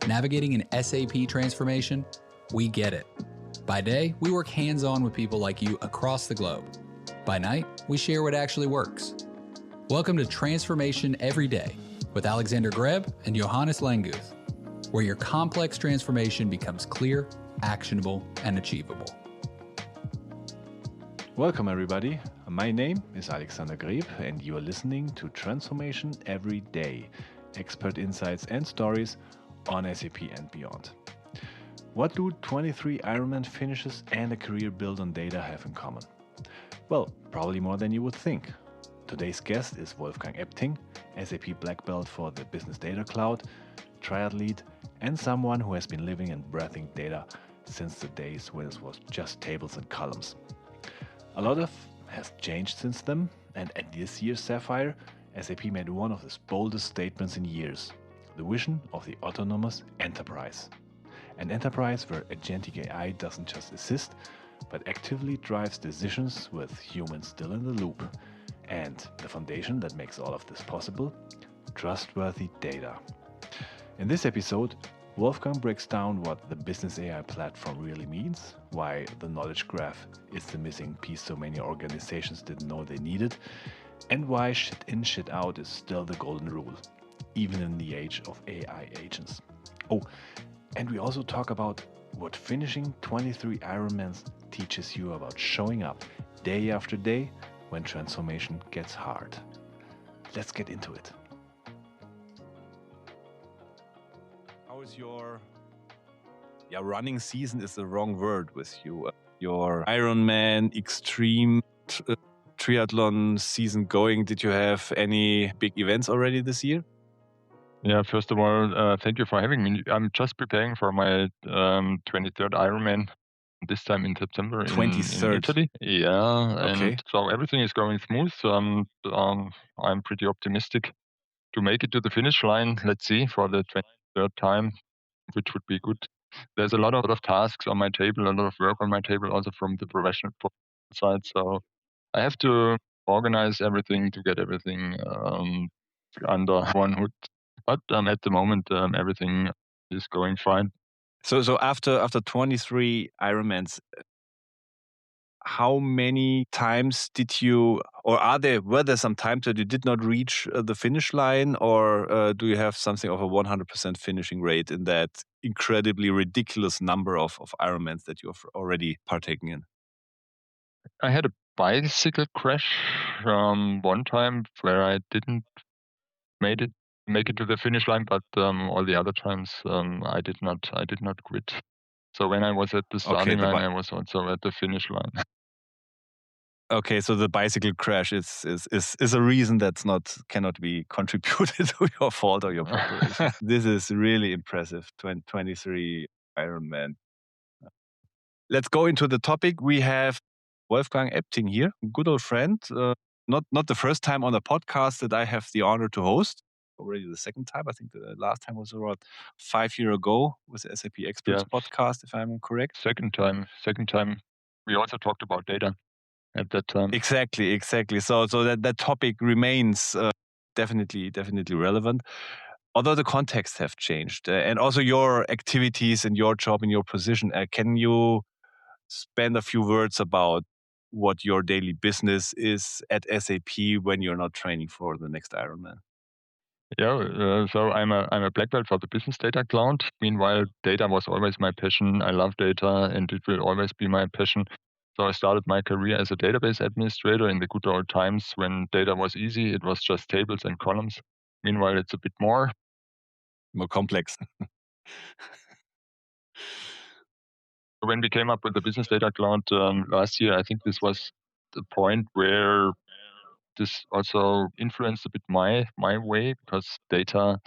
Navigating an SAP transformation? We get it. By day, we work hands-on with people like you across the globe. By night, we share what actually works. Welcome to Transformation Every Day with Alexander Greb and Johannes Languth, where your complex transformation becomes clear, actionable, and achievable. Welcome everybody. My name is Alexander Greb and you are listening to Transformation Every Day, expert insights and stories on SAP and beyond. What do 23 Ironman finishes and a career built on data have in common? Well, probably more than you would think. Today's guest is Wolfgang Epting, SAP Black Belt for the Business Data Cloud, triathlete, and someone who has been living and breathing data since the days when it was just tables and columns. A lot has changed since then, and at this year's Sapphire, SAP made one of its boldest statements in years: the vision of the autonomous enterprise. An enterprise where agentic AI doesn't just assist, but actively drives decisions with humans still in the loop. And the foundation that makes all of this possible: trustworthy data. In this episode, Wolfgang breaks down what the Business AI Platform really means, why the knowledge graph is the missing piece so many organizations didn't know they needed, and why shit in, shit out is still the golden rule, even in the age of AI agents. Oh, and we also talk about what finishing 23 Ironmans teaches you about showing up day after day when transformation gets hard. Let's get into it. How is your running season is the wrong word with you? Your Ironman extreme triathlon season going. Did you have any big events already this year? Yeah, first of all, thank you for having me. I'm just preparing for my 23rd Ironman, this time in September in 23rd. Italy. Yeah, Okay. and so everything is going smooth. I'm pretty optimistic to make it to the finish line. Let's see, for the 23rd time, which would be good. There's a lot of tasks on my table, a lot of work on my table, also from the professional side. So I have to organize everything to get everything under one hood. But at the moment, everything is going fine. So after 23 Ironmans, how many times did you, or were there some times that you did not reach the finish line, or do you have something of a 100% finishing rate in that incredibly ridiculous number of Ironmans that you've already partaken in? I had a bicycle crash one time where I didn't make it to the finish line, but all the other times I did not quit. So when I was at the starting line, I was also at the finish line. Okay, so the bicycle crash is a reason that's cannot be contributed to your fault or your preparation. This is really impressive. 23 Ironman. Let's go into the topic. We have Wolfgang Epting here, good old friend. Not the first time on a podcast that I have the honor to host. Already the second time. I think the last time was around 5 years ago with the SAP Experts podcast, if I'm correct. Second time. We also talked about data at that time. Exactly. So that topic remains definitely relevant. Although the context have changed and also your activities and your job and your position, can you spend a few words about what your daily business is at SAP when you're not training for the next Ironman? Yeah, so I'm a black belt for the Business Data Cloud. Meanwhile, data was always my passion. I love data, and it will always be my passion. So I started my career as a database administrator in the good old times when data was easy. It was just tables and columns. Meanwhile, it's a bit more complex. When we came up with the Business Data Cloud last year, I think this was the point where this also influenced a bit my way, because data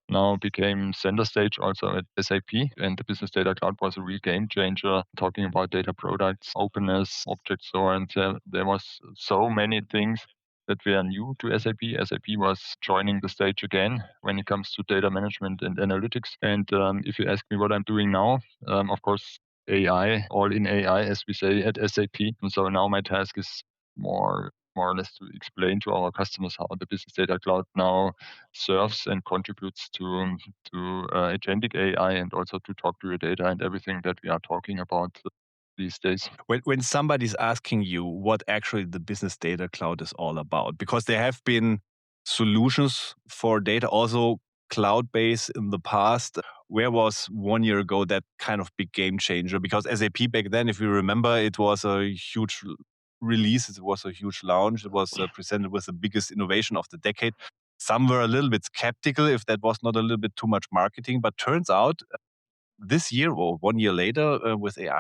now became center stage also at SAP, and the Business Data Cloud was a real game changer, talking about data products, openness, object store, and there was so many things that were new to SAP. SAP was joining the stage again when it comes to data management and analytics. And if you ask me what I'm doing now, of course, AI, all in AI, as we say at SAP. And so now my task is more more or less to explain to our customers how the Business Data Cloud now serves and contributes to agentic AI, and also to talk to your data and everything that we are talking about these days. When somebody's asking you what actually the Business Data Cloud is all about, because there have been solutions for data also cloud-based in the past. Where was 1 year ago that kind of big game changer? Because SAP back then, if you remember, it was a huge release, it was a huge launch, it was presented with the biggest innovation of the decade. Some were a little bit skeptical if that was not a little bit too much marketing, but turns out this year or 1 year later with AI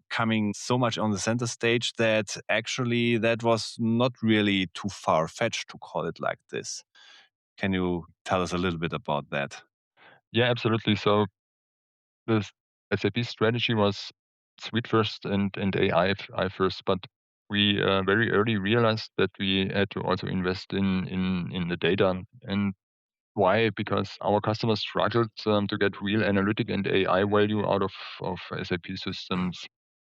coming so much on the center stage that actually that was not really too far-fetched to call it like this. Can you tell us a little bit about that? Yeah, absolutely. So the SAP strategy was suite first and AI first, but we very early realized that we had to also invest in the data. And why? Because our customers struggled to get real analytic and AI value out of SAP systems.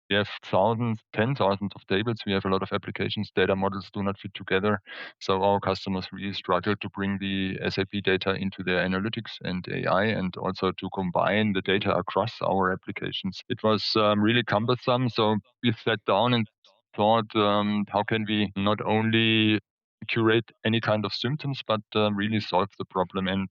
We have thousands, 10,000 of tables. We have a lot of applications. Data models do not fit together. So our customers really struggle to bring the SAP data into their analytics and AI, and also to combine the data across our applications. It was really cumbersome. So we sat down and thought, how can we not only curate any kind of symptoms, but really solve the problem. And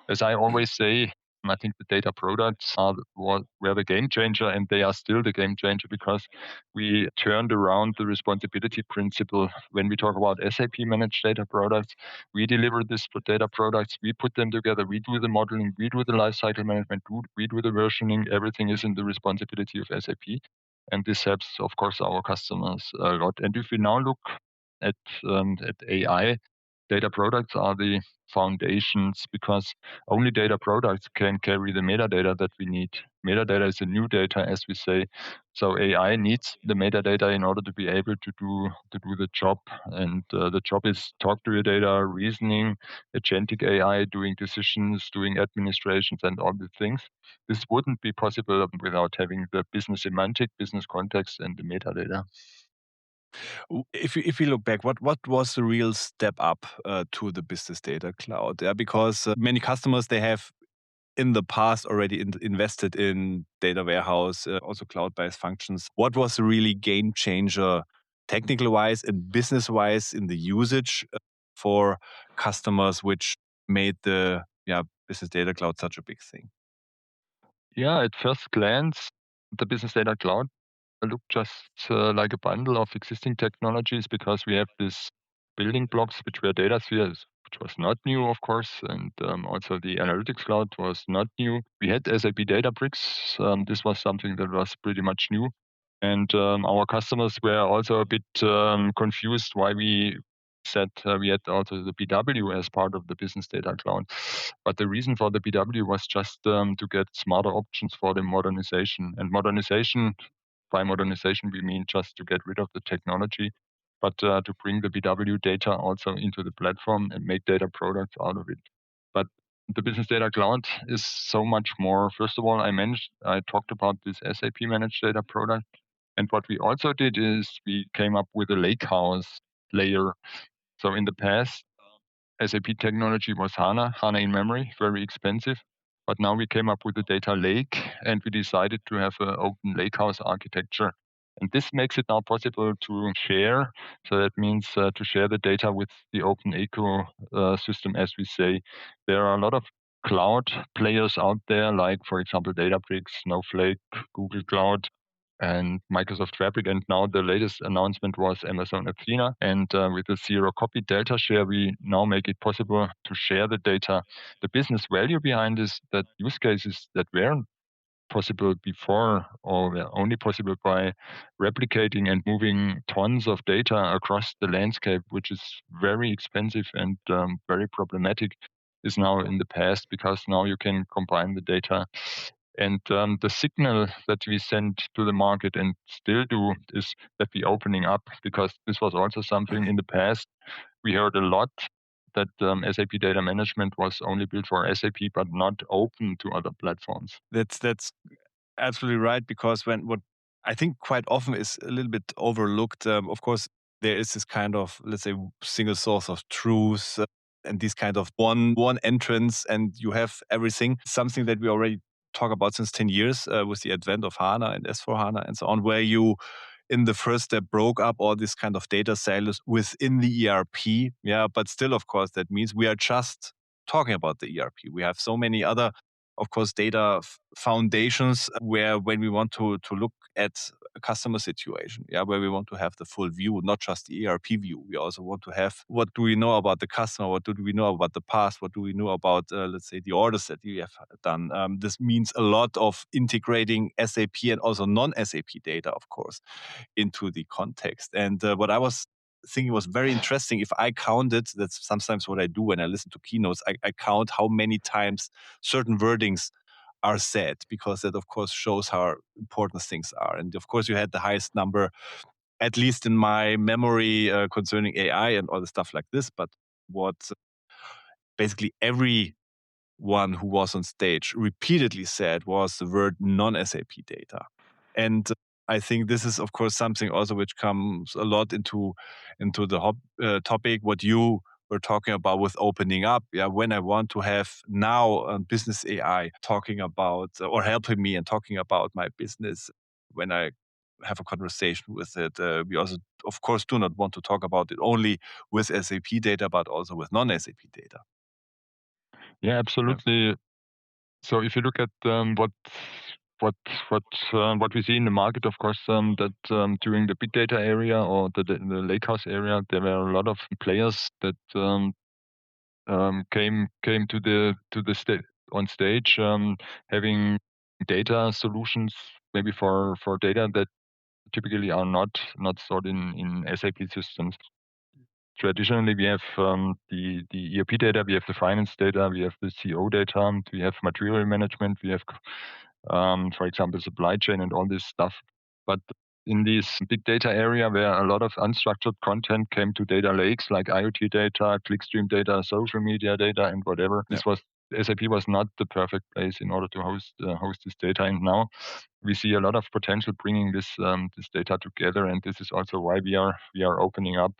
as I always say, I think the data products were the game changer, and they are still the game changer, because we turned around the responsibility principle. When we talk about SAP managed data products, we deliver this for data products, we put them together, we do the modeling, we do the lifecycle management, we do the versioning. Everything is in the responsibility of SAP. And this helps, of course, our customers a lot. And if we now look at AI, data products are the foundations, because only data products can carry the metadata that we need. Metadata is the new data, as we say. So AI needs the metadata in order to be able to do the job. And the job is talk to your data, reasoning, agentic AI, doing decisions, doing administrations, and all the things. This wouldn't be possible without having the business semantic, business context, and the metadata. If you look back, what was the real step up to the Business Data Cloud? Yeah, because many customers, they have in the past already invested in data warehouse, also cloud-based functions. What was the really game changer, technical wise and business wise, in the usage for customers, which made the Business Data Cloud such a big thing? Yeah, at first glance, the Business Data Cloud look just like a bundle of existing technologies, because we have these building blocks, which were data spheres, which was not new, of course, and also the analytics cloud was not new. We had SAP Databricks. This was something that was pretty much new. And our customers were also a bit confused why we said we had also the BW as part of the Business Data Cloud. But the reason for the BW was just to get smarter options for the modernization. And by modernization, we mean just to get rid of the technology, but to bring the BW data also into the platform and make data products out of it. But the Business Data Cloud is so much more. First of all, I talked about this SAP managed data product. And what we also did is we came up with a lakehouse layer. So in the past, SAP technology was HANA in memory, very expensive. But now we came up with a data lake, and we decided to have an open lakehouse architecture. And this makes it now possible to share. So that means to share the data with the open ecosystem, as we say. There are a lot of cloud players out there, like, for example, Databricks, Snowflake, Google Cloud, and Microsoft Fabric. And now the latest announcement was Amazon Athena. And with the zero copy data share, we now make it possible to share the data. The business value behind is that use cases that weren't possible before, or were only possible by replicating and moving tons of data across the landscape, which is very expensive and very problematic, is now in the past, because now you can combine the data. And the signal that we send to the market and still do is that we're opening up, because this was also something in the past. We heard a lot that SAP data management was only built for SAP, but not open to other platforms. That's absolutely right, because what I think quite often is a little bit overlooked, of course, there is this kind of, let's say, single source of truth, and this kind of one entrance, and you have everything. Something that we already talk about since 10 years with the advent of HANA and S4HANA and so on, where you in the first step broke up all this kind of data silos within the ERP. Yeah, but still, of course, that means we are just talking about the ERP. We have so many other, of course, data foundations where when we want to look at a customer situation, yeah, where we want to have the full view, not just the ERP view. We also want to have what do we know about the customer, what do we know about the past, what do we know about, let's say, the orders that we have done. This means a lot of integrating SAP and also non-SAP data, of course, into the context. And what I was thinking was very interesting. If I counted, that's sometimes what I do when I listen to keynotes, I count how many times certain wordings are said, because that, of course, shows how important things are. And of course, you had the highest number, at least in my memory, concerning AI and all the stuff like this. But what basically everyone who was on stage repeatedly said was the word non-SAP data. And I think this is, of course, something also which comes a lot into the topic, what you were talking about with opening up. Yeah, when I want to have now business AI talking about or helping me and talking about my business, when I have a conversation with it, we also, of course, do not want to talk about it only with SAP data, but also with non-SAP data. Yeah, absolutely. So if you look at what we see in the market, of course, that during the big data area or the lakehouse area, there were a lot of players that came to the on stage, having data solutions maybe for data that typically are not stored in SAP systems. Traditionally, we have the ERP data, we have the finance data, we have the CO data, we have material management, we have, for example, supply chain and all this stuff. But in this big data area where a lot of unstructured content came to data lakes like IoT data, clickstream data, social media data, and whatever, SAP was not the perfect place in order to host this data. And now we see a lot of potential bringing this data together, and this is also why we are opening up.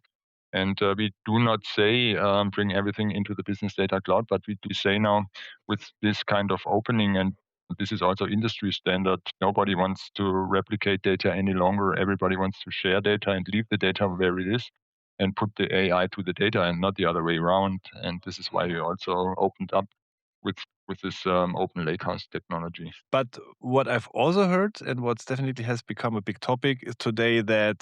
And we do not say bring everything into the business data cloud, but we do say now with this kind of opening, and this is also industry standard, nobody wants to replicate data any longer. Everybody wants to share data and leave the data where it is and put the AI to the data and not the other way around. And this is why we also opened up with this open lakehouse technology. But what I've also heard, and what's definitely has become a big topic is today, that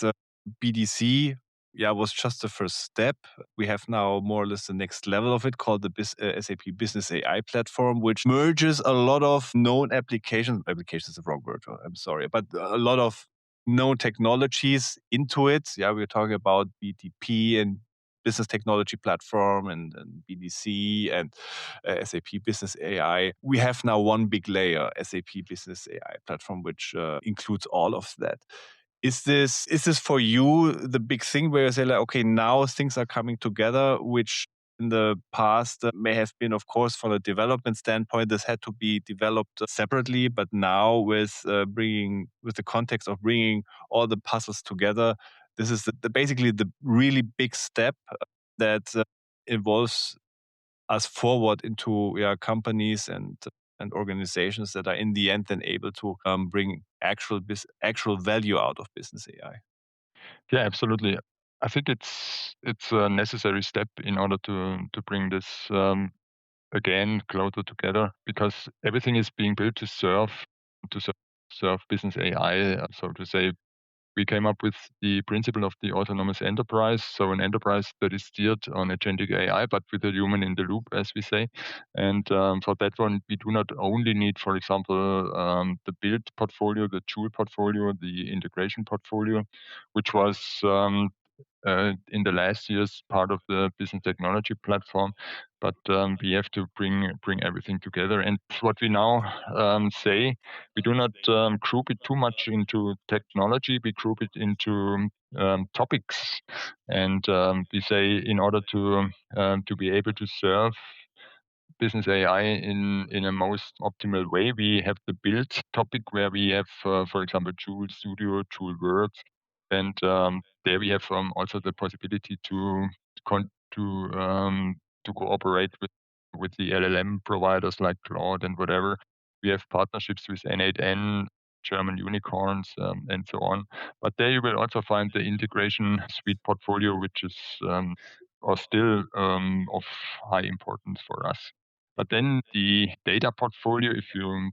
BDC was just the first step. We have now more or less the next level of it, called the SAP Business AI Platform, which merges a lot of known applications. Applications is the wrong word, I'm sorry, but a lot of known technologies into it. Yeah, we're talking about BTP and Business Technology Platform and BDC and SAP Business AI. We have now one big layer, SAP Business AI Platform, which includes all of that. Is this for you the big thing where you say, like, okay, now things are coming together, which in the past may have been, of course, from a development standpoint, this had to be developed separately, but now with the context of bringing all the puzzles together, this is basically the really big step that involves us forward into companies and organizations that are in the end then able to bring actual value out of business AI. Yeah, absolutely. I think it's a necessary step in order to bring this again closer together, because everything is being built to serve business AI. So to say, we came up with the principle of the autonomous enterprise. So an enterprise that is steered on agentic AI, but with a human in the loop, as we say. And for that one, we do not only need, for example, the build portfolio, the tool portfolio, the integration portfolio, which was in the last years part of the business technology platform, but we have to bring everything together. And what we now say, we do not group it too much into technology. We group it into topics, and we say in order to be able to serve business AI in a most optimal way, we have the build topic where we have, for example, Joule Studio, Joule Works, and there we have also the possibility to cooperate with the LLM providers like Claude and whatever. We have partnerships with N8N, German unicorns, and so on. But there you will also find the integration suite portfolio, which is or still of high importance for us. But then the data portfolio, if you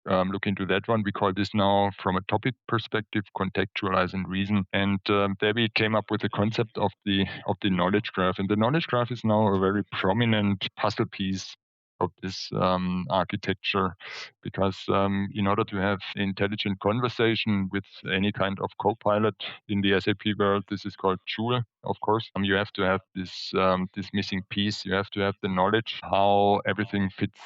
look into that one, we call this now, from a topic perspective, contextualize and reason. And there we came up with the concept of the knowledge graph. And the knowledge graph is now a very prominent puzzle piece of this architecture, because in order to have intelligent conversation with any kind of co-pilot in the SAP world, this is called Joule, of course. You have to have this missing piece. You have to have the knowledge how everything fits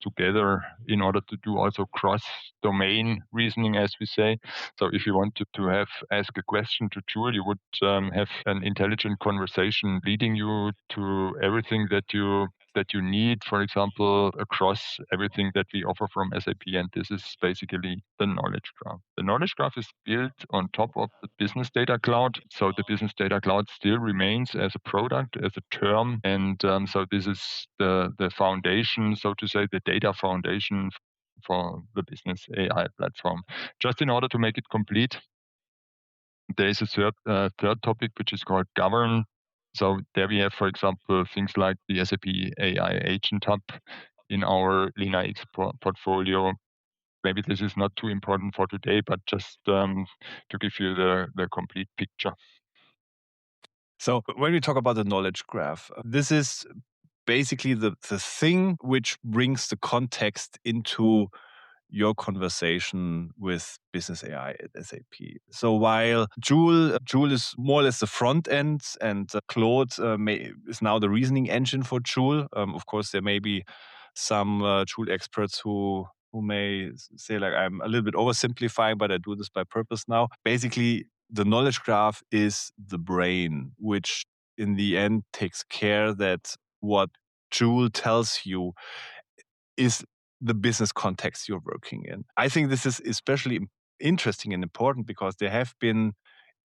together in order to do also cross-domain reasoning, as we say. So if you want to ask a question to Joule, you would have an intelligent conversation leading you to everything that you need, for example, across everything that we offer from SAP. And this is basically the knowledge graph. The knowledge graph is built on top of the business data cloud. So the business data cloud still remains as a product, as a term. And so this is the foundation, so to say, the data foundation for the business AI platform. Just in order to make it complete, there is a third topic, which is called govern. So there we have, for example, things like the SAP AI Agent Hub in our LeanIX portfolio. Maybe this is not too important for today, but just to give you the complete picture. So when we talk about the knowledge graph, this is basically the thing which brings the context into your conversation with business AI at SAP. So while Joule is more or less the front end, and Claude is now the reasoning engine for Joule. Of course, there may be some Joule experts who may say, like, I'm a little bit oversimplifying, but I do this by purpose now. Basically, the knowledge graph is the brain, which in the end takes care that what Joule tells you is the business context you're working in. I think this is especially interesting and important because there have been,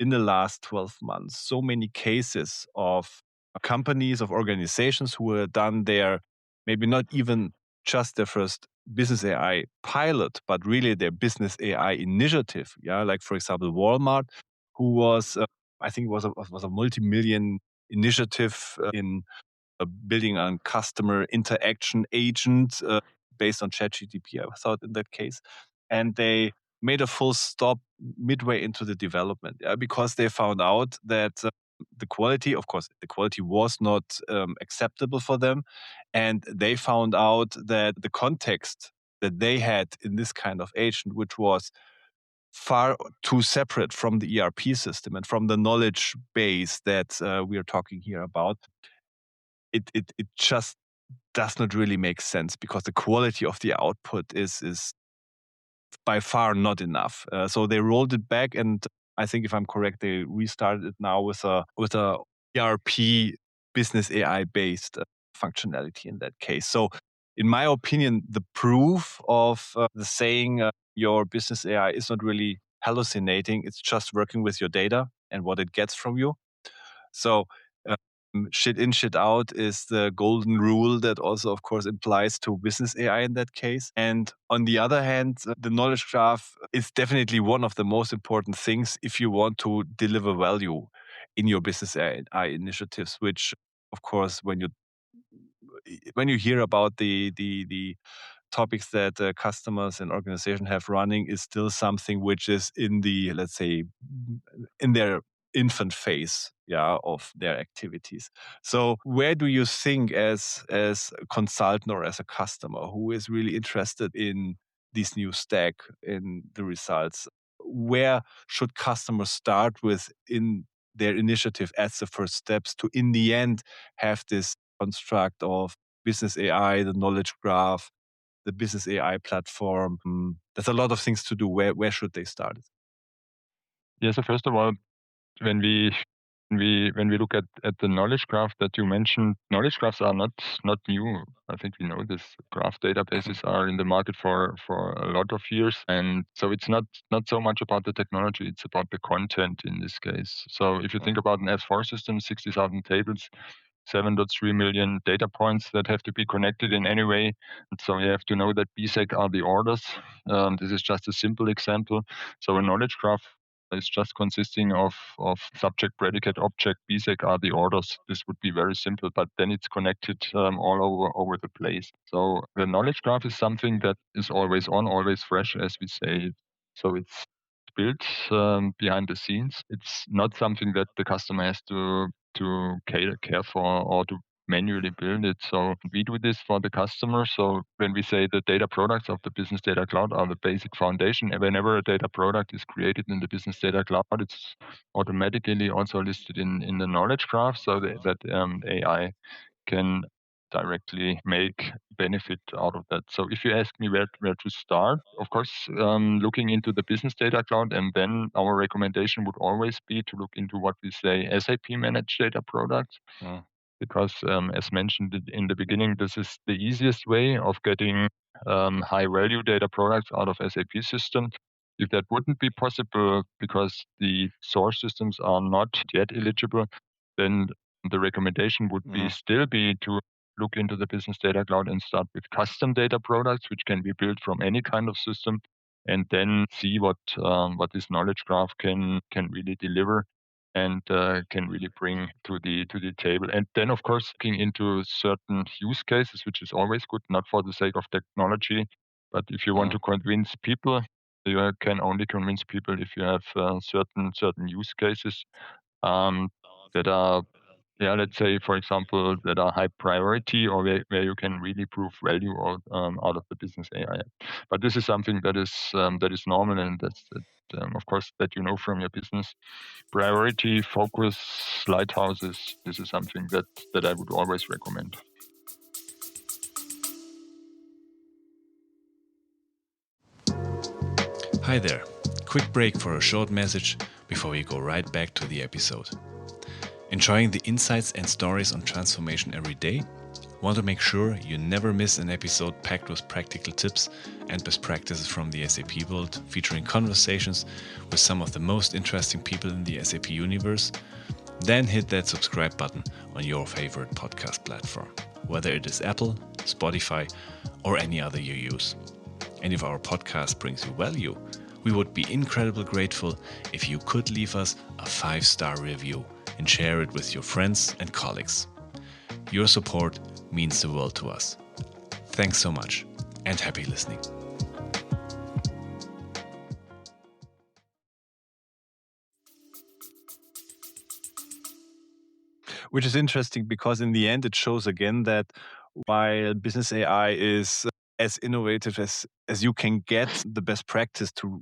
in the last 12 months, so many cases of companies, of organizations who have done their, maybe not even just their first business AI pilot, but really their business AI initiative. Yeah, like for example, Walmart, who was, I think, was a multi-million initiative in building a customer interaction agent based on ChatGPT, I thought, in that case. And they made a full stop midway into the development because they found out that the quality was not acceptable for them. And they found out that the context that they had in this kind of agent, which was far too separate from the ERP system and from the knowledge base that we are talking here about, it just does not really make sense because the quality of the output is by far not enough. So they rolled it back, and I think, if I'm correct, they restarted it now with a ERP business AI based functionality in that case. So in my opinion, the proof of the saying your business AI is not really hallucinating, it's just working with your data and what it gets from you. So shit in, shit out is the golden rule that also, of course, applies to business AI in that case. And on the other hand, the knowledge graph is definitely one of the most important things if you want to deliver value in your business AI initiatives, which, of course, when you hear about the topics that customers and organizations have running, is still something which is in the, let's say, in their infant phase, of their activities. So where do you think, as a consultant or as a customer who is really interested in this new stack, in the results, where should customers start with in their initiative as the first steps to, in the end, have this construct of business AI, the knowledge graph, the business AI platform? There's a lot of things to do. Where should they start? Yeah, so first of all, when we when we look at the knowledge graph that you mentioned, knowledge graphs are not new. I think we know this. Graph databases are in the market for a lot of years, and so it's not so much about the technology; it's about the content in this case. So if you think about an S4 system, 60,000 tables, 7.3 million data points that have to be connected in any way. And so you have to know that BSEC are the orders. This is just a simple example. So a knowledge graph is just consisting of subject, predicate, object. BSEC are the orders. This would be very simple, but then it's connected all over the place. So the knowledge graph is something that is always on, always fresh, as we say. So it's built behind the scenes. It's not something that the customer has to care for or to manually build it. So we do this for the customer. So when we say the data products of the Business Data Cloud are the basic foundation, and whenever a data product is created in the Business Data Cloud, it's automatically also listed in the knowledge graph, so that AI can directly make benefit out of that. So if you ask me where to start, of course, looking into the Business Data Cloud, and then our recommendation would always be to look into what we say SAP Managed Data Products. Because as mentioned in the beginning, this is the easiest way of getting high value data products out of SAP systems. If that wouldn't be possible because the source systems are not yet eligible, then the recommendation would still be to look into the Business Data Cloud and start with custom data products, which can be built from any kind of system, and then see what this knowledge graph can really deliver and can really bring to the table. And then, of course, looking into certain use cases, which is always good, not for the sake of technology, but if you want to convince people, you can only convince people if you have certain use cases that are, let's say, for example, that are high priority, or where you can really prove value out of the business AI. But this is something that is normal, and that's of course, that you know from your business. Priority, focus, lighthouses. This is something that I would always recommend. Hi there. Quick break for a short message before we go right back to the episode. Enjoying the insights and stories on transformation every day? Want to make sure you never miss an episode packed with practical tips and best practices from the SAP world, featuring conversations with some of the most interesting people in the SAP universe? Then hit that subscribe button on your favorite podcast platform, whether it is Apple, Spotify, or any other you use. And if our podcast brings you value, we would be incredibly grateful if you could leave us a 5-star review and share it with your friends and colleagues. Your support means the world to us. Thanks so much, and happy listening. Which is interesting because in the end it shows again that while business AI is as innovative as you can get, the best practice to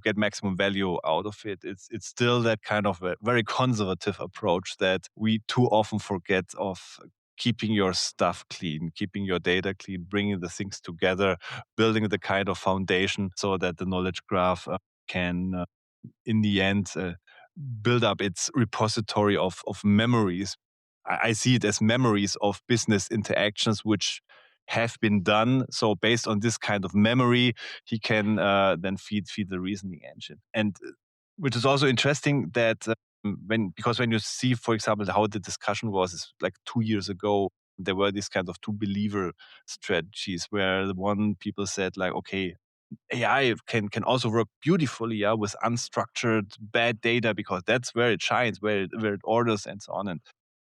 get maximum value out of it, it's still that kind of a very conservative approach that we too often forget of. Keeping your stuff clean, keeping your data clean, bringing the things together, building the kind of foundation so that the knowledge graph can, in the end, build up its repository of memories. I see it as memories of business interactions which have been done. So based on this kind of memory, he can then feed the reasoning engine. And which is also interesting that because when you see, for example, how the discussion was like 2 years ago, there were these kind of two believer strategies where the one people said like, okay, AI can also work beautifully with unstructured bad data because that's where it shines, where it orders and so on. And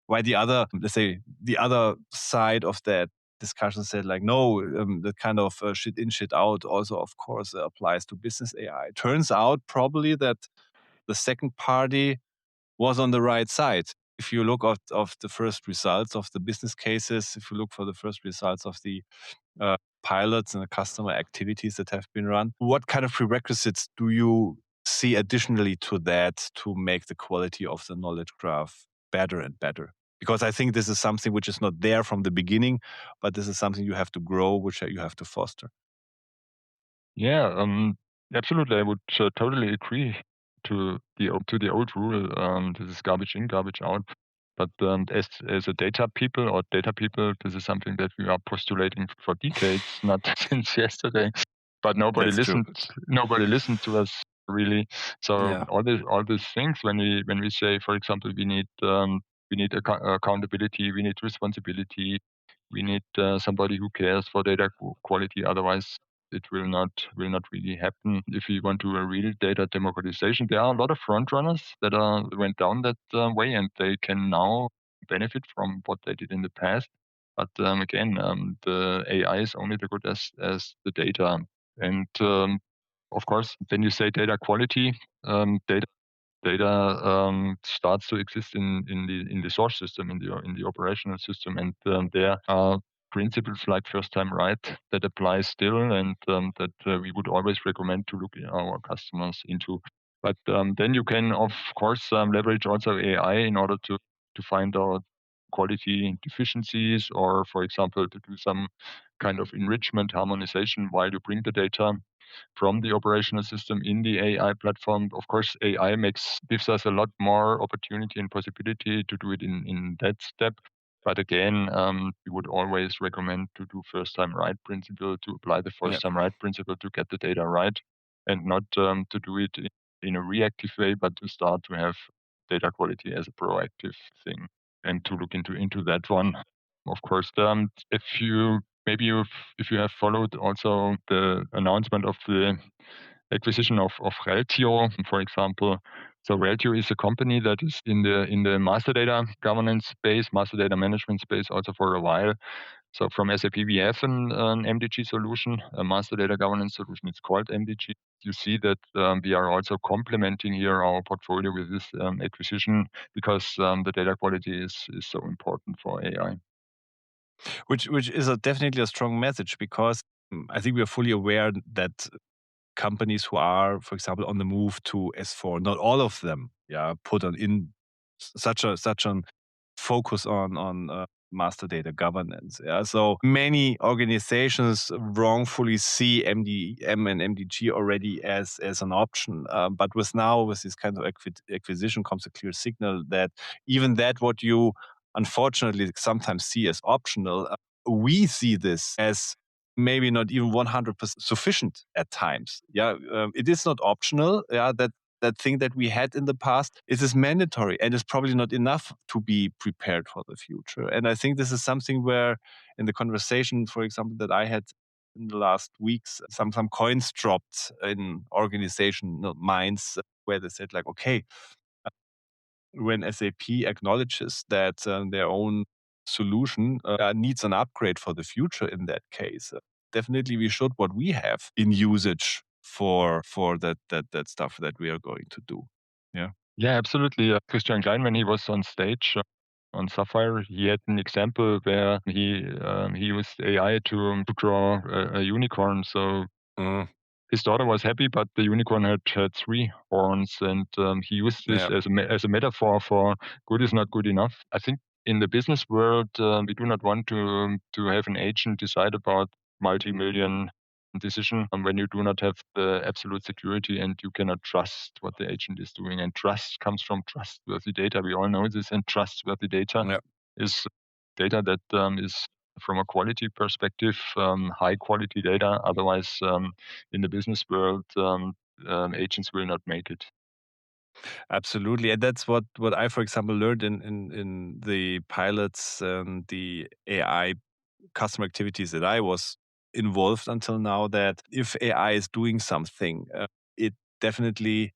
why the other, let's say, the other side of that discussion said like, no, the kind of shit in, shit out also, of course, applies to business AI. Turns out probably that the second party was on the right side. If you look at the first results of the business cases, if you look for the first results of the pilots and the customer activities that have been run, what kind of prerequisites do you see additionally to that to make the quality of the knowledge graph better and better? Because I think this is something which is not there from the beginning, but this is something you have to grow, which you have to foster. Yeah, absolutely. I would totally agree to the old rule. This is garbage in, garbage out. But as a data people, this is something that we are postulating for decades, not since yesterday. But nobody That's true. listened. Nobody listened to us really. So Yeah. all these things, when we say, for example, we need accountability, we need responsibility, we need somebody who cares for data quality. Otherwise, it will not really happen. If we want to do a real data democratization, there are a lot of front runners that went down that way, and they can now benefit from what they did in the past. But again, the AI is only as good as the data. And of course, when you say data quality, data starts to exist in the source system, in the operational system, and there are principles like first time right that apply still, and that we would always recommend to look in our customers into. But then you can of course leverage also AI in order to find out quality deficiencies, or for example to do some kind of enrichment harmonization while you bring the data from the operational system in the AI platform. Of course, AI gives us a lot more opportunity and possibility to do it in that step. But again, we would always recommend to do first time right principle, to apply the first time right principle to get the data right, and not to do it in a reactive way, but to start to have data quality as a proactive thing, and to look into that one. Of course, if you have followed also the announcement of the acquisition of Reltio, for example. So Reltio is a company that is in the master data governance space, master data management space, also for a while. So from SAP, we have an MDG solution, a master data governance solution. It's called MDG. You see that we are also complementing here our portfolio with this acquisition, because the data quality is so important for AI. Which is definitely a strong message, because I think we are fully aware that companies who are, for example, on the move to S4, not all of them, put in such an focus on master data governance. So many organizations wrongfully see MDM and MDG already as an option. But with this kind of acquisition comes a clear signal that even that what you unfortunately sometimes see as optional, we see this as maybe not even 100% sufficient at times. It is not optional. That thing that we had in the past, it is mandatory, and it's probably not enough to be prepared for the future. And I think this is something where, in the conversation, for example, that I had in the last weeks, some coins dropped in organizational minds, where they said like, okay, when SAP acknowledges that their own solution needs an upgrade for the future, in that case, definitely we should what we have in usage for that stuff that we are going to do. Yeah, absolutely. Christian Klein, when he was on stage on Sapphire, he had an example where he used AI to draw a unicorn. So his daughter was happy, but the unicorn had 3 horns, and he used this as a metaphor for good is not good enough. I think in the business world, we do not want to have an agent decide about multi-million decision when you do not have the absolute security and you cannot trust what the agent is doing. And trust comes from trustworthy data. We all know this, and trustworthy data is data that is, from a quality perspective, high quality data. Otherwise, in the business world, agents will not make it. Absolutely. And that's what I, for example, learned in the pilots and the AI customer activities that I was involved until now, that if AI is doing something, it definitely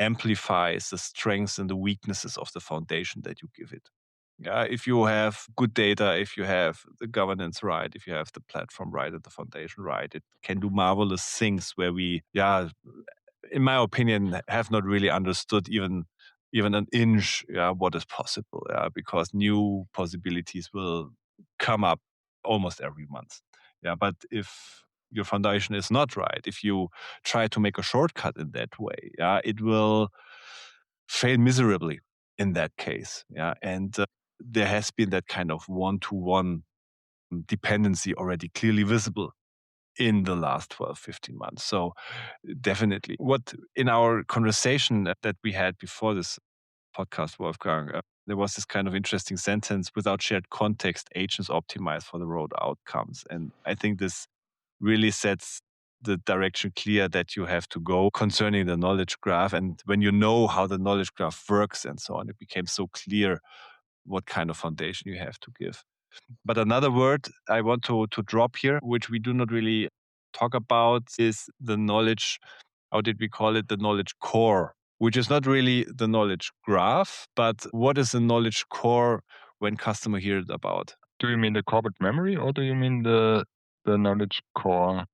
amplifies the strengths and the weaknesses of the foundation that you give it. If you have good data, if you have the governance right, if you have the platform right and the foundation right, it can do marvelous things where we, in my opinion, have not really understood even an inch what is possible, because new possibilities will come up almost every month. But if your foundation is not right, if you try to make a shortcut in that way, it will fail miserably in that case. And there has been that kind of one-to-one dependency already clearly visible in the last 12, 15 months. So definitely. What in our conversation that we had before this podcast, Wolfgang, there was this kind of interesting sentence: without shared context, agents optimize for the road outcomes. And I think this really sets the direction clear that you have to go concerning the knowledge graph. And when you know how the knowledge graph works and so on, it became so clear what kind of foundation you have to give. But another word I want to drop here, which we do not really talk about, is the knowledge. How did we call it? The knowledge core, which is not really the knowledge graph, but what is the knowledge core when customer hears about? Do you mean the corporate memory, or do you mean the knowledge core?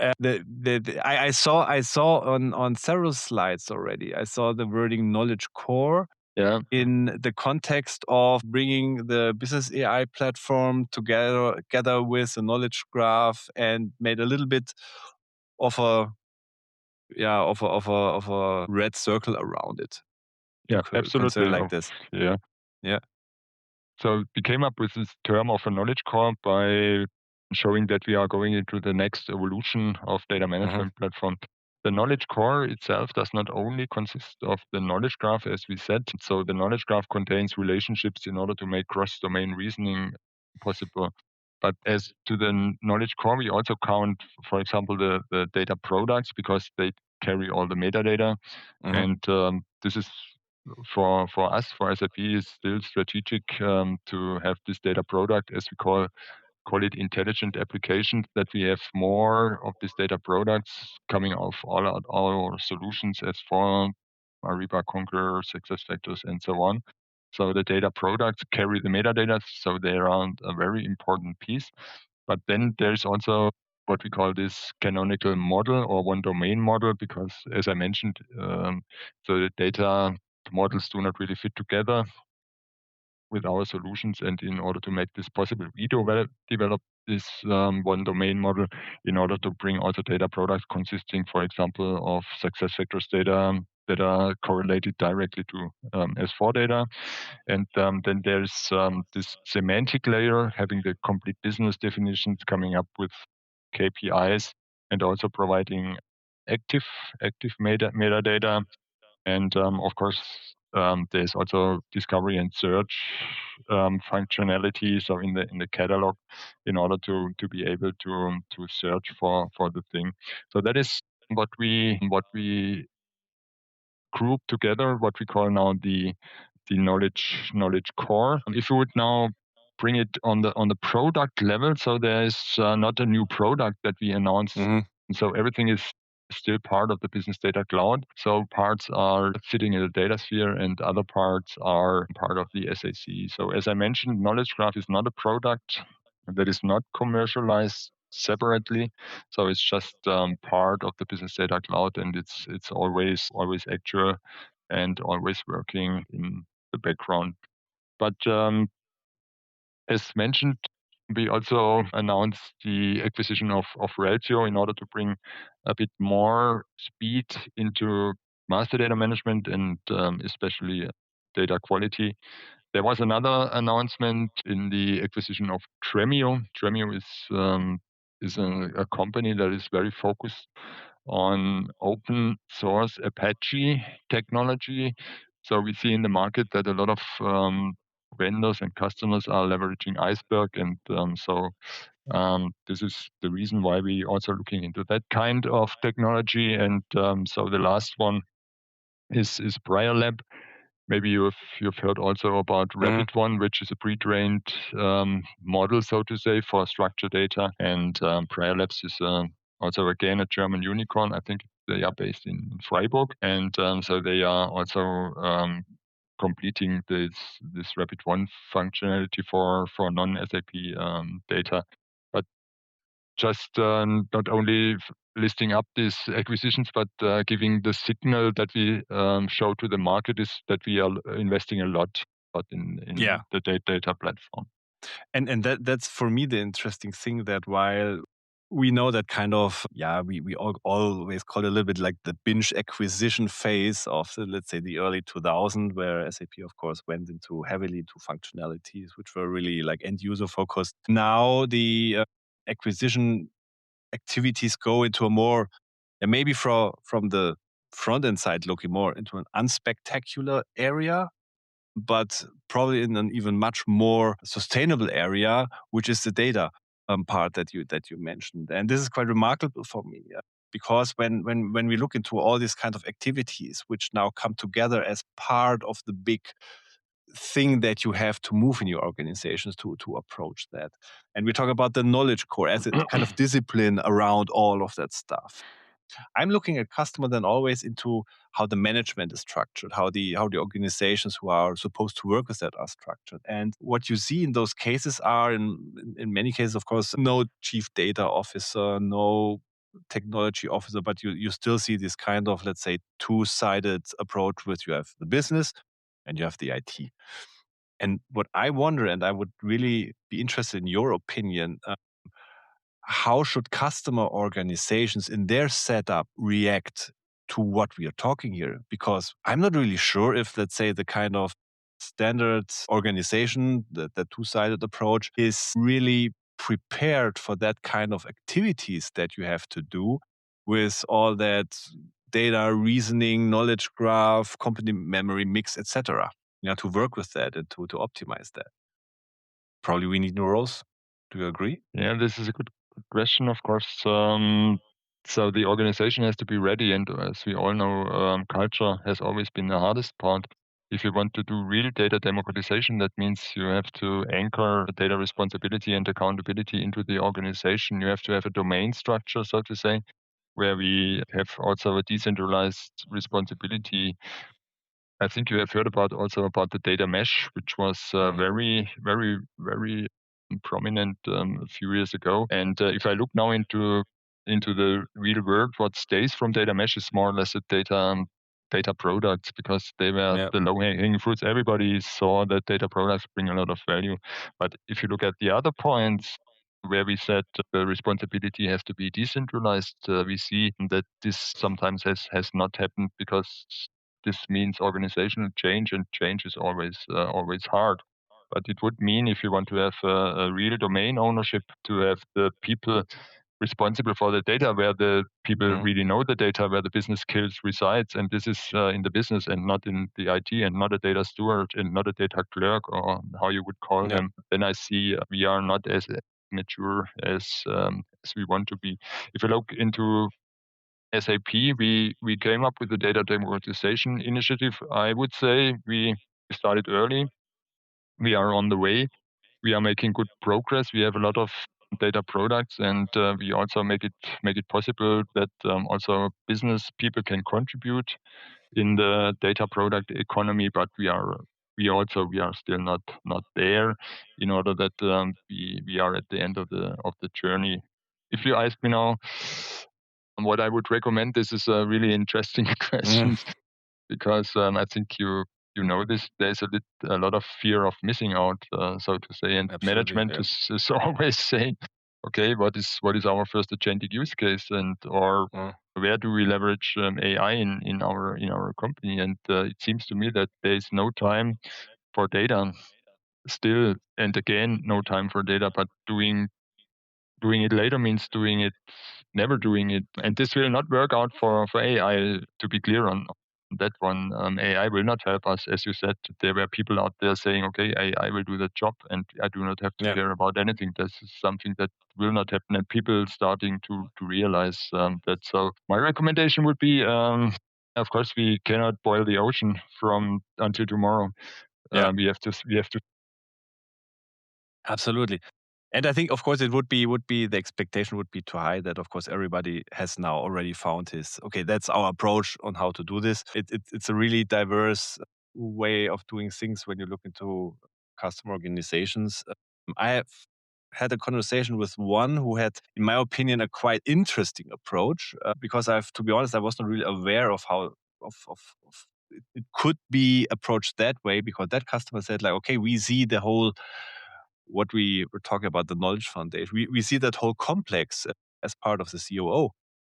I saw on several slides already. I saw the wording knowledge core. Yeah. In the context of bringing the business AI platform together with a knowledge graph, and made a little bit of a red circle around it. Yeah, to absolutely. consider like this. Yeah. Yeah. So we came up with this term of a knowledge core by showing that we are going into the next evolution of data management platform. The knowledge core itself does not only consist of the knowledge graph, as we said. So the knowledge graph contains relationships in order to make cross-domain reasoning possible. But as to the knowledge core, we also count, for example, the data products, because they carry all the metadata. And this is for us, for SAP, is still strategic to have this data product, as we call it, intelligent applications, that we have more of these data products coming off all our solutions, as for Ariba, Concur, SuccessFactors, and so on. So the data products carry the metadata, so they are a very important piece. But then there's also what we call this canonical model, or one domain model, because, as I mentioned, so the data models do not really fit together with our solutions. And in order to make this possible, we develop this one domain model in order to bring also data products consisting, for example, of SuccessFactors data that are correlated directly to S4 data. And then there's this semantic layer, having the complete business definitions, coming up with KPIs, and also providing active metadata. And of course, there's also discovery and search functionality. So in the catalog, in order to be able to search for the thing. So that is what we group together, what we call now the knowledge core. If you would now bring it on the product level, so there is not a new product that we announce. So everything is still part of the Business Data Cloud. So parts are sitting in the data sphere, and other parts are part of the SAC. So as I mentioned, Knowledge Graph is not a product that is not commercialized separately. So it's just part of the Business Data Cloud, and it's always actual and always working in the background. But as mentioned, we also announced the acquisition of Reltio in order to bring a bit more speed into master data management, and especially data quality. There was another announcement in the acquisition of Tremio. Tremio is a company that is very focused on open source Apache technology. So we see in the market that a lot of vendors and customers are leveraging Iceberg, and this is the reason why we also looking into that kind of technology. And so the last one is Briar Lab. Maybe you've heard also about Rapid One, which is a pre-trained model, so to say, for structured data. And Briar Labs is also, again, a German unicorn. I think they are based in Freiburg, and so they are also completing this Rapid One functionality for non-SAP data. But just not only listing up these acquisitions, but giving the signal that we show to the market is that we are investing a lot in the data platform. And that's for me the interesting thing, that while we know that kind of, we always call it a little bit like the binge acquisition phase of let's say the early 2000s, where SAP of course went heavily into functionalities which were really like end user focused. Now the acquisition activities go into a more, and maybe from the front end side looking more into an unspectacular area, but probably in an even much more sustainable area, which is the data part that you mentioned. And this is quite remarkable for me, because when we look into all these kind of activities, which now come together as part of the big thing that you have to move in your organizations to approach that. And we talk about the knowledge core as a kind of discipline around all of that stuff. I'm looking at customer then always into how the management is structured, how the organizations who are supposed to work with that are structured. And what you see in those cases are, in many cases, of course, no chief data officer, no technology officer, but you still see this kind of, let's say, two-sided approach with you have the business and you have the IT. And what I wonder, and I would really be interested in your opinion, how should customer organizations in their setup react to what we are talking here? Because I'm not really sure if, let's say, the kind of standard organization, the two-sided approach, is really prepared for that kind of activities that you have to do with all that data, reasoning, knowledge graph, company memory mix, etc. To work with that and to optimize that. Probably we need new roles. Do you agree? Yeah, this is a good question, of course. So the organization has to be ready, and as we all know, culture has always been the hardest part. If you want to do real data democratization, that means you have to anchor the data responsibility and accountability into the organization. You have to have a domain structure, so to say, where we have also a decentralized responsibility. I think you have heard about the data mesh, which was very, very, very prominent a few years ago. And if I look now into the real world, what stays from data mesh is more or less the data products, because they were the low-hanging fruits. Everybody saw that data products bring a lot of value. But if you look at the other points where we said the responsibility has to be decentralized, we see that this sometimes has not happened, because this means organizational change, and change is always hard. But it would mean, if you want to have a real domain ownership, to have the people responsible for the data, where the people really know the data, where the business skills resides, and this is in the business and not in the IT, and not a data steward and not a data clerk, or how you would call them. Then I see we are not as mature as we want to be. If you look into SAP, we came up with the data democratization initiative. I would say we started early. We are on the way. We are making good progress. We have a lot of data products, and we also make it possible that also business people can contribute in the data product economy. But we are still not there, in order that we are at the end of the journey. If you ask me now what I would recommend, this is a really interesting question, because I think you know this. There's a lot of fear of missing out, so to say, and management is always saying, okay, what is our first agentic use case, and or where do we leverage AI in our company? And it seems to me that there is no time for data still, and again, no time for data, but doing it later means never doing it. And this will not work out for AI, to be clear on that one. AI will not help us. As you said, there were people out there saying, okay, AI will do the job, and I do not have to care about anything. This is something that will not happen, and people starting to realize that. So my recommendation would be, of course, we cannot boil the ocean from until tomorrow. We have to. Absolutely. And I think, of course, it would be the expectation would be too high, that, of course, everybody has now already found that's our approach on how to do this. It's a really diverse way of doing things when you look into customer organizations. I have had a conversation with one who had, in my opinion, a quite interesting approach, because to be honest, I was not really aware of how it could be approached that way, because that customer said, like, okay, we see the whole, what we were talking about, the knowledge foundation. We see that whole complex as part of the COO.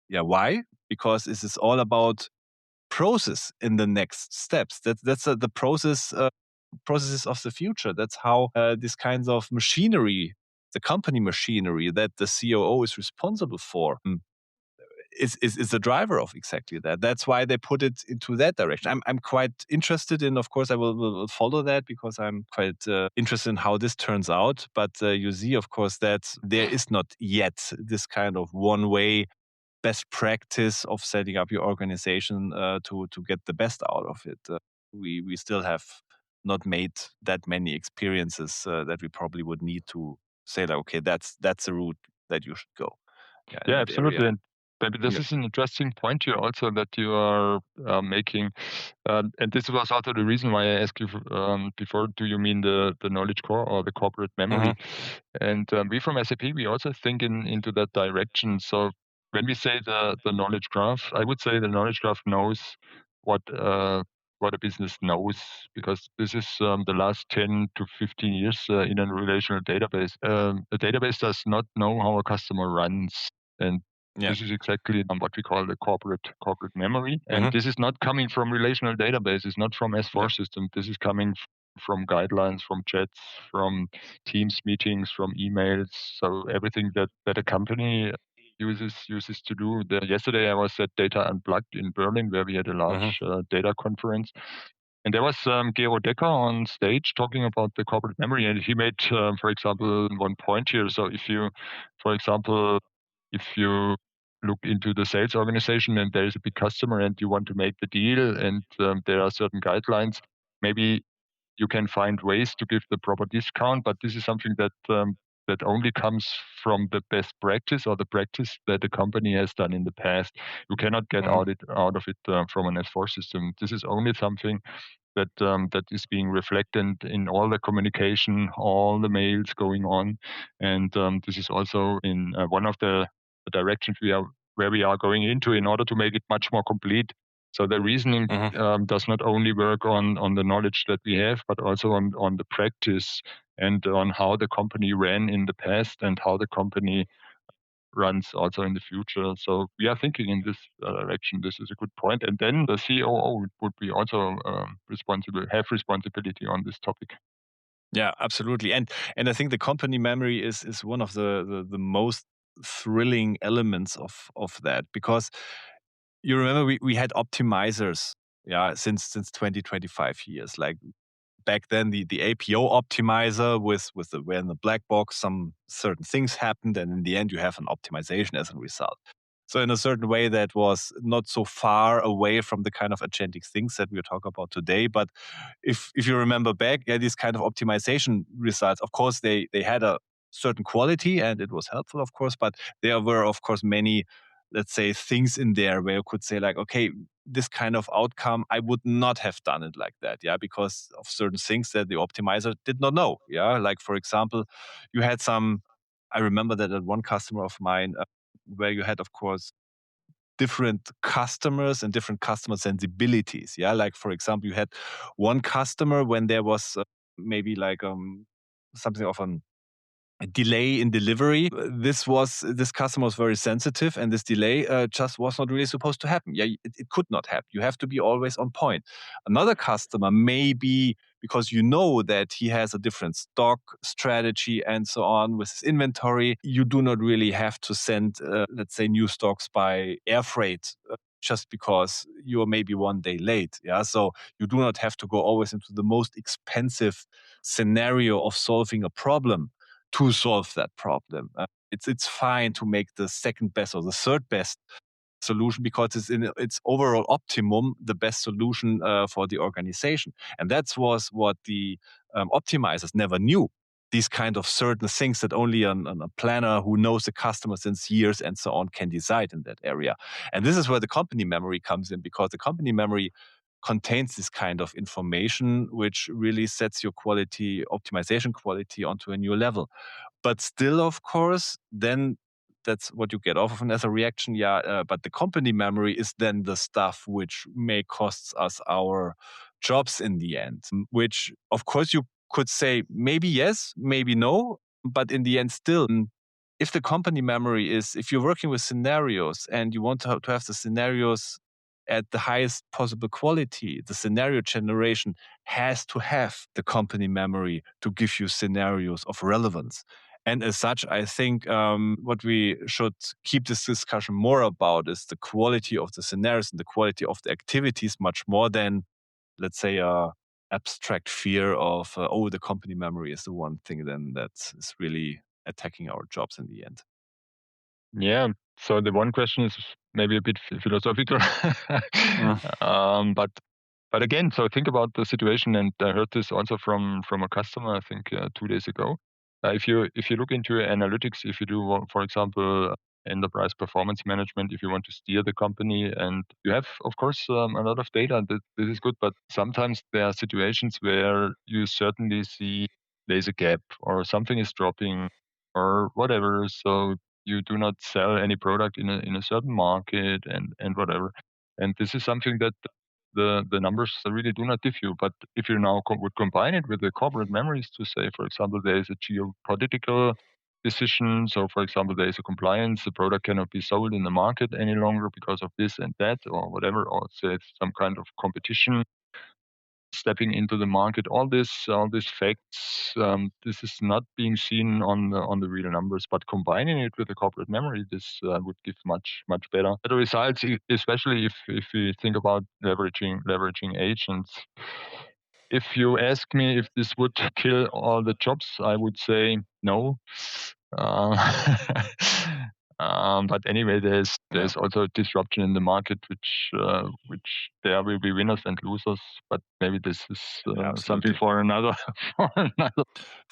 Yeah, why? Because this is all about process in the next steps. That's the processes of the future. That's how these kinds of machinery the company machinery that the COO is responsible for is the driver of exactly that. That's why they put it into that direction. I'm quite interested in, of course, I will follow that because I'm quite interested in how this turns out. But you see, of course, that there is not yet this kind of one-way best practice of setting up your organization to get the best out of it. We still have not made that many experiences that we probably would need to say like, okay, that's a route that you should go. Yeah, absolutely. And maybe this is an interesting point here also that you are making. And this was also the reason why I asked you before, do you mean the knowledge core or the corporate memory? And we from SAP, we also think into that direction. So when we say the knowledge graph, I would say the knowledge graph knows what a business knows, because this is the last 10 to 15 years in a relational database. A database does not know how a customer runs. And this is exactly what we call the corporate memory. And this is not coming from relational databases, not from S4 system. This is coming from guidelines, from chats, from Teams meetings, from emails. So everything that a company uses to do. Yesterday I was at Data Unplugged in Berlin, where we had a large data conference. And there was Gero Decker on stage talking about the corporate memory. And he made, for example, one point here. So if you, for example, look into the sales organization and there is a big customer and you want to make the deal and there are certain guidelines, maybe you can find ways to give the proper discount, but this is something that that only comes from the best practice or the practice that the company has done in the past. You cannot get out of it from an S4 system. This is only something that is being reflected in all the communication, all the mails going on, and this is also in one of the directions where we are going into in order to make it much more complete. So the reasoning does not only work on the knowledge that we have, but also on the practice and on how the company ran in the past and how the company runs also in the future. So we are thinking in this direction. This is a good point. And then the COO would be also have responsibility on this topic. Yeah, absolutely. And I think the company memory is one of the most thrilling elements of that, because you remember we had optimizers, since 20, 25 years. Like back then, the APO optimizer where in the black box some certain things happened, and in the end you have an optimization as a result. So in a certain way, that was not so far away from the kind of agentic things that we talk about today. But if you remember back, these kind of optimization results, of course, they had a certain quality and it was helpful, of course, but there were, of course, many, let's say, things in there where you could say like, okay, this kind of outcome, I would not have done it like that, because of certain things that the optimizer did not know, Like, for example, you had I remember that at one customer of mine, where you had, of course, different customers and different customer sensibilities. Like, for example, you had one customer when there was maybe like something of a delay in delivery. This customer was very sensitive, and this delay just was not really supposed to happen. It could not happen. You have to be always on point. Another customer maybe because you know that he has a different stock strategy and so on with his inventory, you do not really have to send, let's say, new stocks by air freight. Just because you are maybe one day late. So you do not have to go always into the most expensive scenario of solving a problem to solve that problem. It's fine to make the second best or the third best solution because it's in its overall optimum the best solution for the organization. And that was what the optimizers never knew. These kind of certain things that only a planner who knows the customer since years and so on can decide in that area. And this is where the company memory comes in, because the company memory contains this kind of information, which really sets your quality, optimization quality onto a new level. But still, of course, then that's what you get off of as a reaction. But the company memory is then the stuff which may cost us our jobs in the end, which, of course, you could say maybe yes, maybe no. But in the end, still, if the company memory is, if you're working with scenarios and you want to have the scenarios at the highest possible quality, the scenario generation has to have the company memory to give you scenarios of relevance. And as such, I think what we should keep this discussion more about is the quality of the scenarios and the quality of the activities, much more than, let's say, a abstract fear of, the company memory is the one thing then that is really attacking our jobs in the end. Yeah. So the one question is maybe a bit philosophical, but again, so think about the situation, and I heard this also from a customer, I think 2 days ago. If you look into analytics, if you do, for example, enterprise performance management, if you want to steer the company, and you have, of course, a lot of data, this is good, but sometimes there are situations where you certainly see there's a gap or something is dropping or whatever. So you do not sell any product in a certain market and whatever. And this is something that the numbers really do not give you. But if you now would combine it with the corporate memories to say, for example, there is a geopolitical decision. So, for example, there is a compliance, the product cannot be sold in the market any longer because of this and that or whatever, or say it's some kind of competition stepping into the market. All these facts, this is not being seen on the real numbers, but combining it with the corporate memory, this would give much better results, especially if we think about leveraging agents. If you ask me if this would kill all the jobs, I would say no. Uh, but anyway, there's also disruption in the market, which there will be winners and losers. But maybe this is something for another.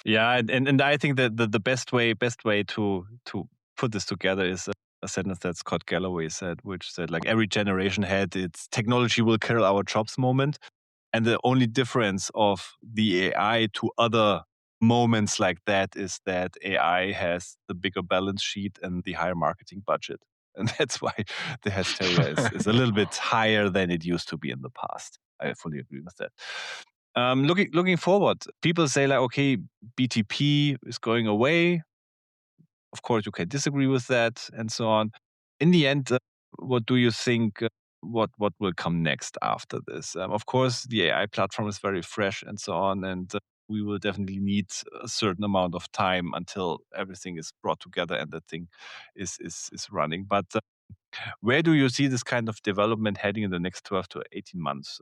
Yeah, and I think that the best way to put this together is a sentence that Scott Galloway said, which said, like, every generation had its technology will kill our jobs moment. And the only difference of the AI to other moments like that is that AI has the bigger balance sheet and the higher marketing budget. And that's why the hysteria is a little bit higher than it used to be in the past. I fully agree with that. Looking forward, people say, like, okay, BTP is going away. Of course, you can disagree with that and so on. In the end, what do you think? What will come next after this? Of course, the AI platform is very fresh and so on, and we will definitely need a certain amount of time until everything is brought together and the thing is running. But where do you see this kind of development heading in the next 12 to 18 months?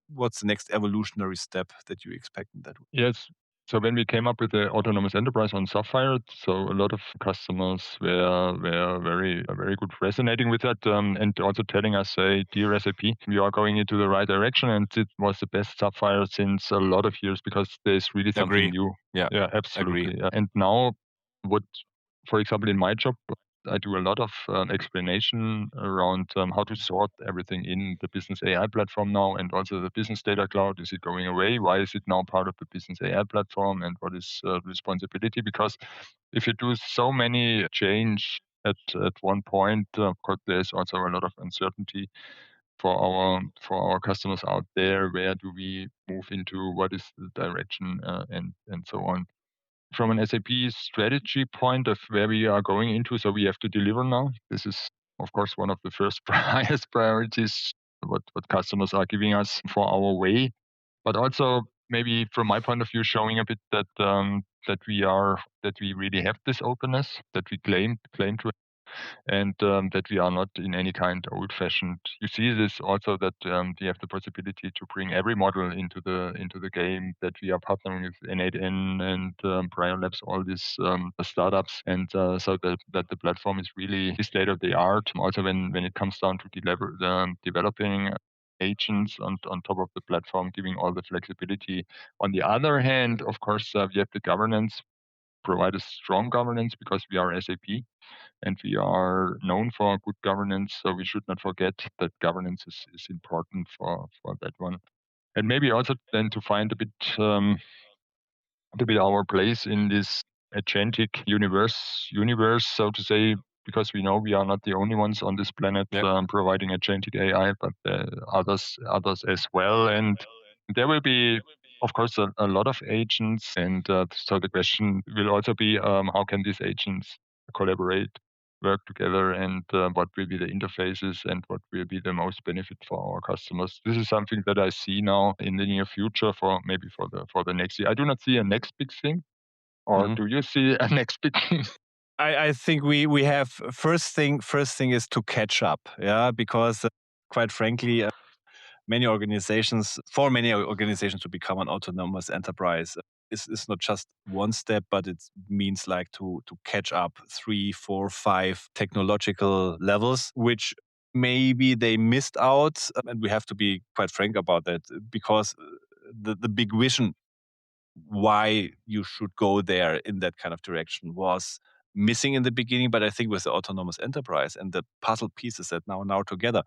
What's the next evolutionary step that you expect in that? Yes. So when we came up with the autonomous enterprise on Sapphire, so a lot of customers were very good resonating with that, and also telling us, say, dear SAP, we are going into the right direction, and it was the best Sapphire since a lot of years because there's really something new. Yeah, absolutely. Yeah. And now, what, for example, in my job, I do a lot of explanation around how to sort everything in the Business AI platform now, and also the Business Data Cloud. Is it going away? Why is it now part of the Business AI platform? And what is responsibility? Because if you do so many change at one point, of course, there's also a lot of uncertainty for our customers out there. Where do we move into? What is the direction? And so on from an SAP strategy point of where we are going into. So we have to deliver now. This is, of course, one of the first highest priorities, what customers are giving us for our way. But also maybe from my point of view, showing a bit that that we really have this openness, that we claim to, and that we are not in any kind old-fashioned. You see this also that we have the possibility to bring every model into the game. That we are partnering with N8N and Prior Labs, all these startups, and so that the platform is really state of the art. Also, when it comes down to developing agents on top of the platform, giving all the flexibility. On the other hand, of course, we have the governance, provide a strong governance because we are SAP and we are known for good governance. So we should not forget that governance is important for that one. And maybe also then to find a bit our place in this agentic universe, so to say, because we know we are not the only ones on this planet providing agentic AI, but others as well. And there will be, of course, a lot of agents. And so the question will also be, how can these agents collaborate, work together, and what will be the interfaces and what will be the most benefit for our customers. This is something that I see now in the near future for maybe for the next year. I do not see a next big thing or do you see a next big thing? I think we have first thing is to catch up, because quite frankly, many organizations to become an autonomous enterprise is not just one step, but it means like to catch up 3, 4, 5 technological levels, which maybe they missed out. And we have to be quite frank about that, because the big vision why you should go there in that kind of direction was missing in the beginning. But I think with the autonomous enterprise and the puzzle pieces that now together,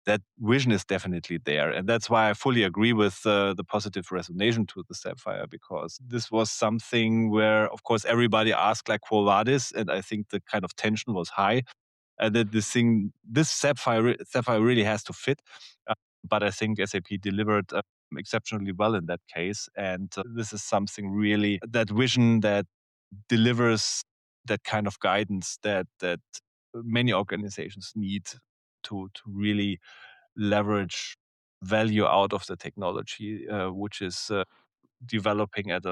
that vision is definitely there. And that's why I fully agree with the positive resonation to the Sapphire, because this was something where, of course, everybody asked like, Quo Vadis? And I think the kind of tension was high. And that this Sapphire really has to fit. But I think SAP delivered exceptionally well in that case. And this is something really, that vision that delivers that kind of guidance that many organizations need to really leverage value out of the technology, which is developing at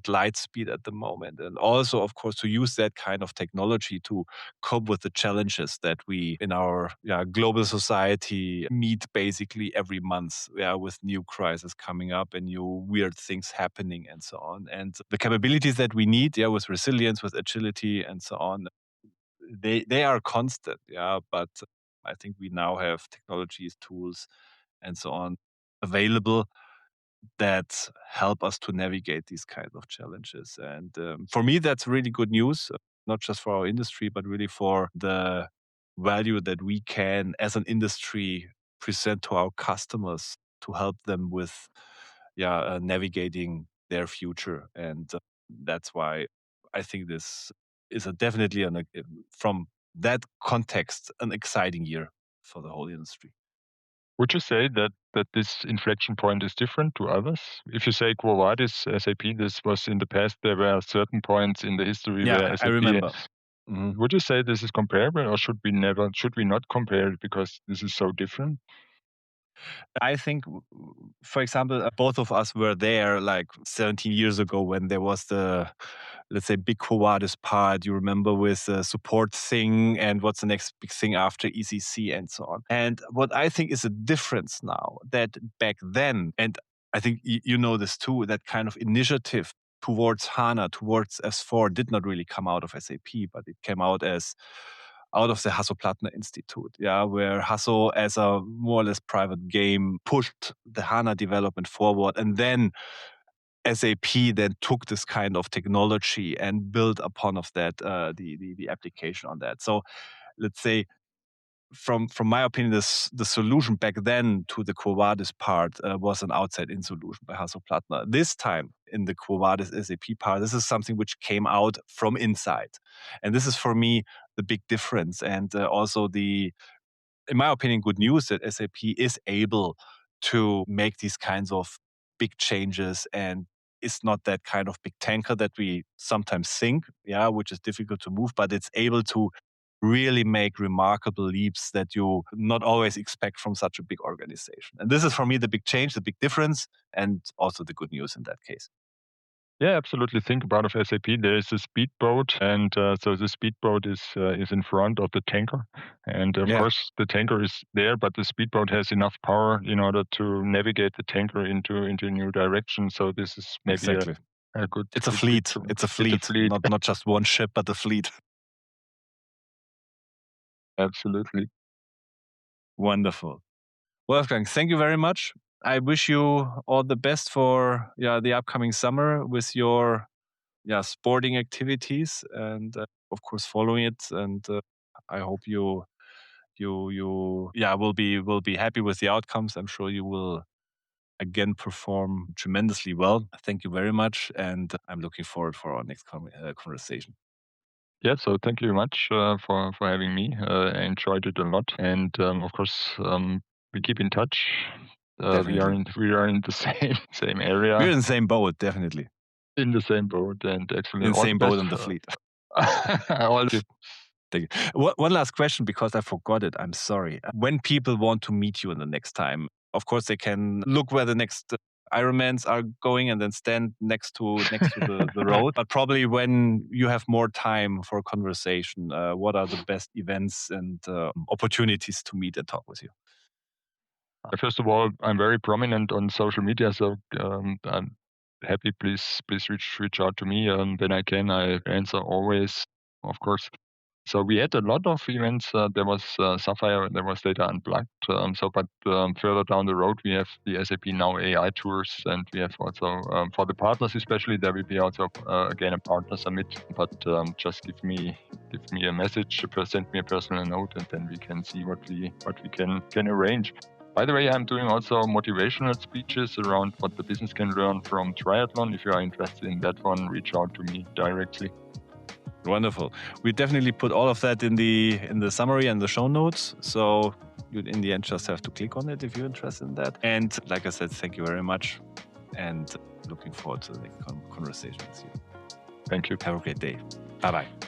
light speed at the moment. And also, of course, to use that kind of technology to cope with the challenges that we in our global society meet basically every month, with new crises coming up and new weird things happening and so on. And the capabilities that we need, with resilience, with agility and so on, they are constant, but I think we now have technologies, tools, and so on available that help us to navigate these kind of challenges. And for me, that's really good news, not just for our industry, but really for the value that we can, as an industry, present to our customers to help them with navigating their future. And that's why I think this is definitely from that context, an exciting year for the whole industry. Would you say that this inflection point is different to others? If you say Quo Vadis, SAP, this was in the past, there were certain points in the history where SAP... I remember. Would you say this is comparable, or should we not compare it because this is so different? I think, for example, both of us were there like 17 years ago when there was the, let's say, big Quo Vadis part. You remember, with the support thing and what's the next big thing after ECC and so on. And what I think is a difference now, that back then, and I think you know this too, that kind of initiative towards HANA, towards S4 did not really come out of SAP, but it came out of the Hasso-Plattner Institute, where Hasso, as a more or less private game, pushed the HANA development forward. And then SAP then took this kind of technology and built upon of that the application on that. So let's say, from my opinion, the solution back then to the Quo Vadis part was an outside-in solution by Hasso-Plattner. This time, in the Quo Vadis SAP part, this is something which came out from inside. And this is, for me, the big difference. And also in my opinion, good news that SAP is able to make these kinds of big changes, and is not that kind of big tanker that we sometimes think, which is difficult to move, but it's able to really make remarkable leaps that you not always expect from such a big organization. And this is, for me, the big change, the big difference, and also the good news in that case. Yeah, absolutely. Think about of SAP. There is a speedboat, and so the speedboat is in front of the tanker, and of course the tanker is there, but the speedboat has enough power in order to navigate the tanker into a new direction. So this is maybe a good. It's a fleet. It's a fleet. Not just one ship, but a fleet. Absolutely. Wonderful. Wolfgang, thank you very much. I wish you all the best for the upcoming summer with your sporting activities, and of course following it. And I hope you will be happy with the outcomes. I'm sure you will again perform tremendously well. Thank you very much, and I'm looking forward for our next conversation. Yeah, so thank you very much for having me. I enjoyed it a lot, and of course we keep in touch. We are in the same area. We're in the same boat, definitely. In the same boat, and actually in the same boat in the fleet. Thank you. One last question, because I forgot it. I'm sorry. When people want to meet you in the next time, of course they can look where the next Ironmans are going and then stand next to the road. But probably when you have more time for conversation, what are the best events and opportunities to meet and talk with you? First of all, I'm very prominent on social media, so I'm happy. Please reach out to me when I can. I answer always, of course. So we had a lot of events. There was Sapphire, there was Data Unplugged. But further down the road, we have the SAP Now AI tours, and we have also for the partners, especially there will be also again a partner summit. But just give me a message, send me a personal note, and then we can see what we can arrange. By the way, I'm doing also motivational speeches around what the business can learn from triathlon. If you are interested in that one, reach out to me directly. Wonderful. We definitely put all of that in the summary and the show notes. So you in the end just have to click on it if you're interested in that. And like I said, thank you very much. And looking forward to the next conversation with you. Thank you. Have a great day. Bye-bye.